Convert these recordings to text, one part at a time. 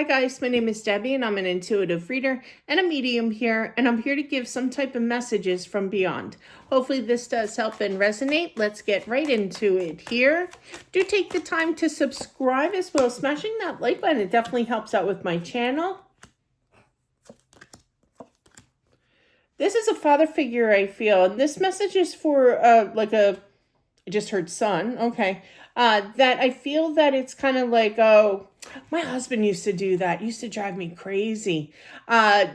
Hi guys, my name is Debbie and I'm an intuitive reader and a medium here, and I'm here to give some type of messages from beyond. Hopefully this does help and resonate. Let's get right into it here. Do take the time to subscribe as well as smashing that like button. It definitely helps out with my channel. This is a father figure, I feel. And this message is for I just heard son, okay. That I feel that it's kind of like, oh, my husband used to do that. Used to drive me crazy.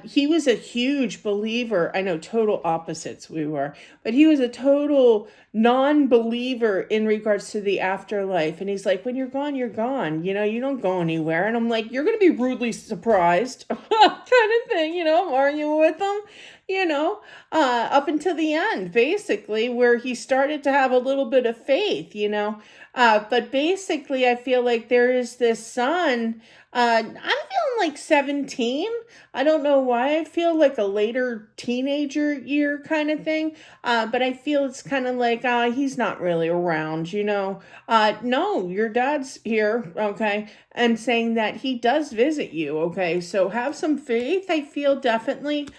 He was a huge believer. I know total opposites we were, but he was a total non-believer in regards to the afterlife. And he's like, when you're gone, you're gone. You know, you don't go anywhere. And I'm like, you're going to be rudely surprised kind of thing. You know, I'm arguing with him, up until the end, basically, where he started to have a little bit of faith, but basically, I feel like there is this son. I'm feeling like 17. I don't know why I feel like a later teenager year kind of thing. But I feel it's kind of like he's not really around, No, your dad's here, okay, and saying that he does visit you, okay. So have some faith. I feel definitely,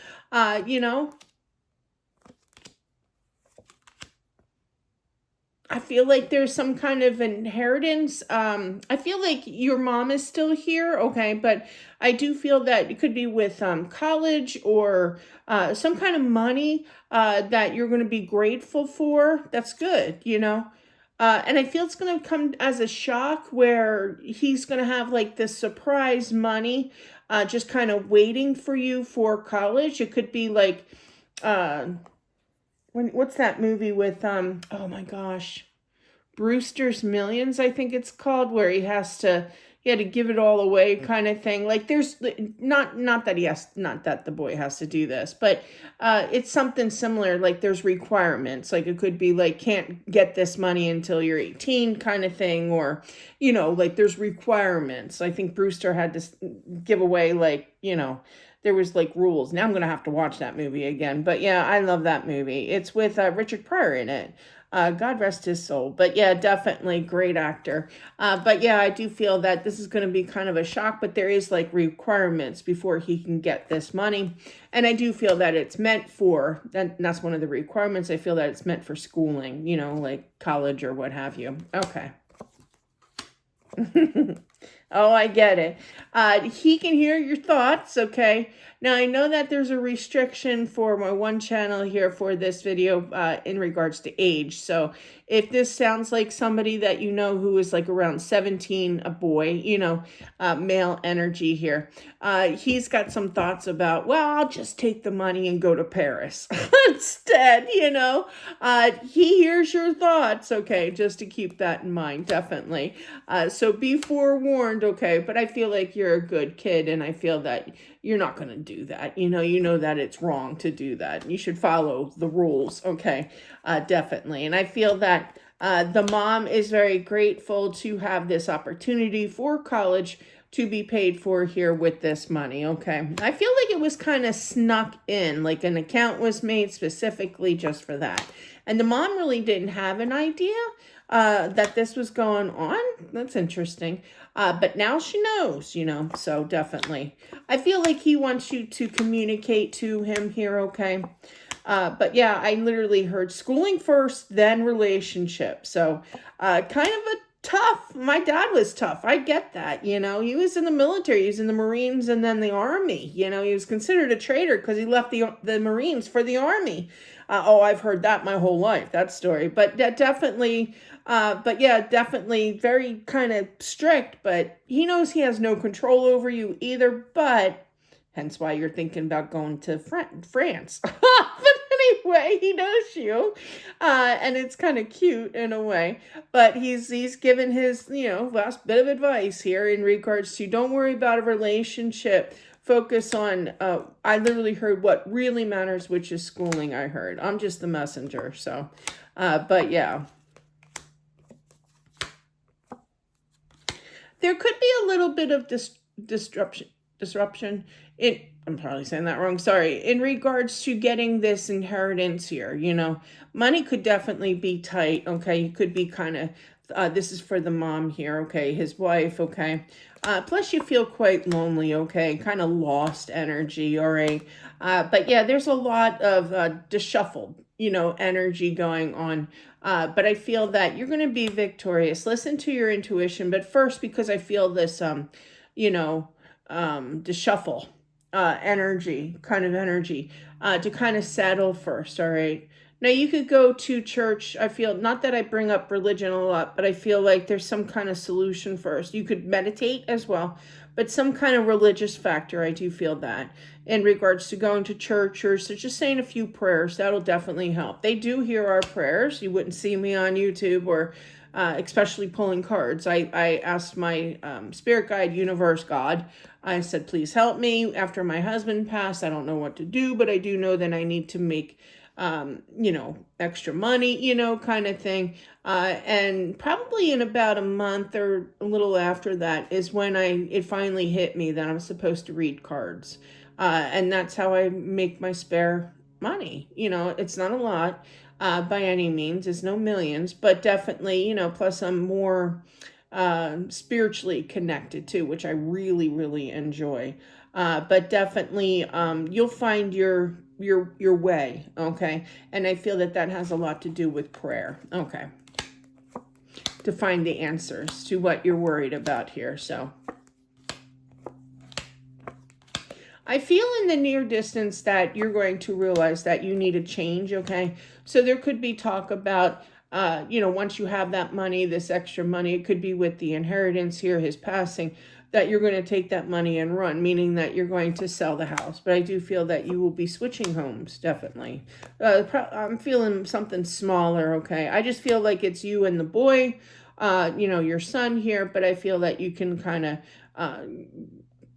I feel like there's some kind of inheritance. I feel like your mom is still here, okay, but I do feel that it could be with college or some kind of money that you're going to be grateful for. That's good, and I feel it's going to come as a shock where he's going to have like this surprise money just kind of waiting for you for college. It could be like, what's that movie with oh my gosh, Brewster's Millions, I think it's called, where he had to give it all away kind of thing. Like there's not that the boy has to do this, but it's something similar. Like there's requirements. Like it could be like can't get this money until you're 18 kind of thing, or like there's requirements. I think Brewster had to give away there was like rules. Now I'm going to have to watch that movie again. But yeah, I love that movie. It's with Richard Pryor in it. God rest his soul. But yeah, definitely great actor. But yeah, I do feel that this is going to be kind of a shock, but there is like requirements before he can get this money. And I do feel that it's meant for, that's one of the requirements. I feel that it's meant for schooling, like college or what have you. Okay. Oh, I get it. He can hear your thoughts, okay? Now, I know that there's a restriction for my one channel here for this video in regards to age. So if this sounds like somebody that who is like around 17, a boy, male energy here, he's got some thoughts about, well, I'll just take the money and go to Paris instead, he hears your thoughts, okay? Just to keep that in mind, definitely. So be forewarned, okay? But I feel like you're a good kid, and I feel that you're not going to do that. You know that it's wrong to do that. You should follow the rules, okay? Definitely. And I feel that the mom is very grateful to have this opportunity for college to be paid for here with this money, okay? I feel like it was kind of snuck in, like an account was made specifically just for that. And the mom really didn't have an idea that this was going on. That's interesting. But now she knows, so definitely. I feel like he wants you to communicate to him here, okay? But yeah, I literally heard schooling first, then relationship. So kind of a tough, my dad was tough. I get that, he was in the military, he was in the Marines and then the Army. He was considered a traitor because he left the Marines for the Army. I've heard that my whole life, that story. But that definitely, definitely very kind of strict, but he knows he has no control over you either, but hence why you're thinking about going to France. But anyway, he knows you, and it's kind of cute in a way, but he's given his, last bit of advice here in regards to don't worry about a relationship. Focus on, I literally heard what really matters, which is schooling, I heard. I'm just the messenger, so, but yeah. There could be a little bit of disruption. I'm probably saying that wrong. Sorry. In regards to getting this inheritance here, money could definitely be tight. Okay. You could be kind of, This is for the mom here, okay, his wife, okay. Plus you feel quite lonely, okay, kind of lost energy, all right. But yeah, there's a lot of disheveled, energy going on. But I feel that you're going to be victorious. Listen to your intuition, but first, because I feel this, you know, dishevel energy, to kind of settle first, all right. Now you could go to church. I feel, not that I bring up religion a lot, but I feel like there's some kind of solution first. You could meditate as well, but some kind of religious factor. I do feel that in regards to going to church or so just saying a few prayers, that'll definitely help. They do hear our prayers. You wouldn't see me on YouTube or especially pulling cards. I asked my spirit guide, universe, God. I said, please help me. After my husband passed, I don't know what to do, but I do know that I need to make extra money, kind of thing. And probably in about a month or a little after that is when it finally hit me that I'm supposed to read cards. And that's how I make my spare money. It's not a lot, by any means. It's no millions, but definitely, plus I'm more, spiritually connected too, which I really, really enjoy. But definitely, you'll find your way, okay? And I feel that that has a lot to do with prayer, okay? To find the answers to what you're worried about here, so. I feel in the near distance that you're going to realize that you need a change, okay? So there could be talk about, once you have that money, this extra money, it could be with the inheritance here, his passing, that you're going to take that money and run, meaning that you're going to sell the house. But I do feel that you will be switching homes, definitely. I'm feeling something smaller, okay? I just feel like it's you and the boy, your son here, but I feel that you can kind of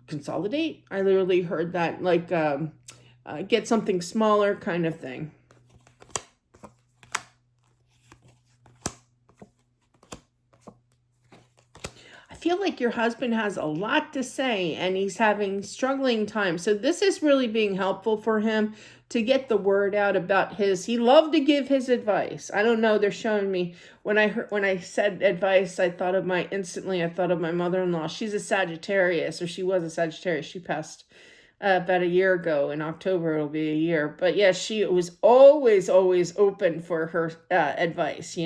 consolidate. I literally heard that, like, get something smaller kind of thing. I feel like your husband has a lot to say and he's having struggling times. So this is really being helpful for him to get the word out about he loved to give his advice. I don't know, they're showing me when I said advice, I thought of my mother-in-law. She's a Sagittarius, or she was a Sagittarius. She passed about a year ago. In October it'll be a year, but yeah, she was always open for her advice.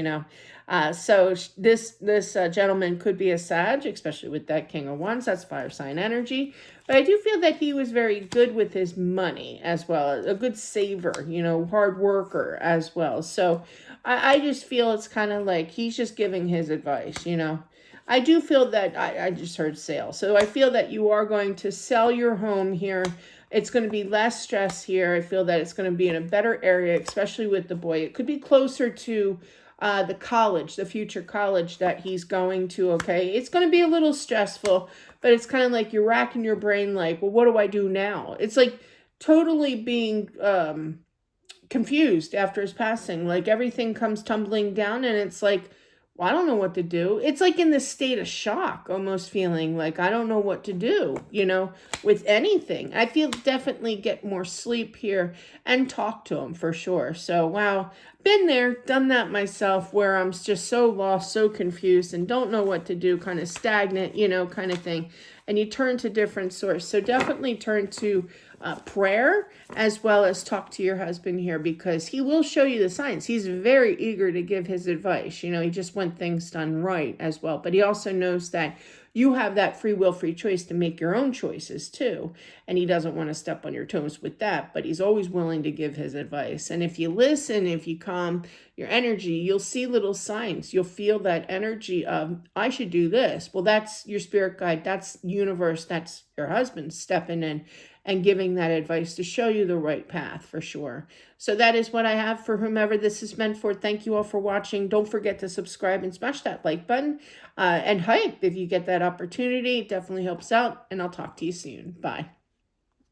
So this gentleman could be a Sag, especially with that King of Wands. That's fire sign energy. But I do feel that he was very good with his money as well, a good saver, hard worker as well. So I just feel it's kind of like he's just giving his advice. I do feel that I just heard sale. So I feel that you are going to sell your home here. It's going to be less stress here. I feel that it's going to be in a better area, especially with the boy. It could be closer to the future college that he's going to, okay? It's going to be a little stressful, but it's kind of like you're racking your brain like, well, what do I do now? It's like totally being confused after his passing. Like everything comes tumbling down and it's like, well, I don't know what to do. It's like in this state of shock, almost feeling like I don't know what to do, with anything. I feel definitely get more sleep here and talk to him for sure. So, wow, been there, done that myself, where I'm just so lost, so confused and don't know what to do, kind of stagnant, kind of thing. And you turn to different source. So definitely turn to prayer as well as talk to your husband here, because he will show you the signs. He's very eager to give his advice. He just wants things done right as well. But he also knows that you have that free will, free choice to make your own choices too. And he doesn't want to step on your toes with that, but he's always willing to give his advice. And if you listen, if you calm your energy, you'll see little signs. You'll feel that energy of, I should do this. Well, that's your spirit guide. That's universe. That's your husband stepping in and giving that advice to show you the right path for sure. So that is what I have for whomever this is meant for. Thank you all for watching. Don't forget to subscribe and smash that like button and hype if you get that opportunity. It definitely helps out, and I'll talk to you soon. Bye.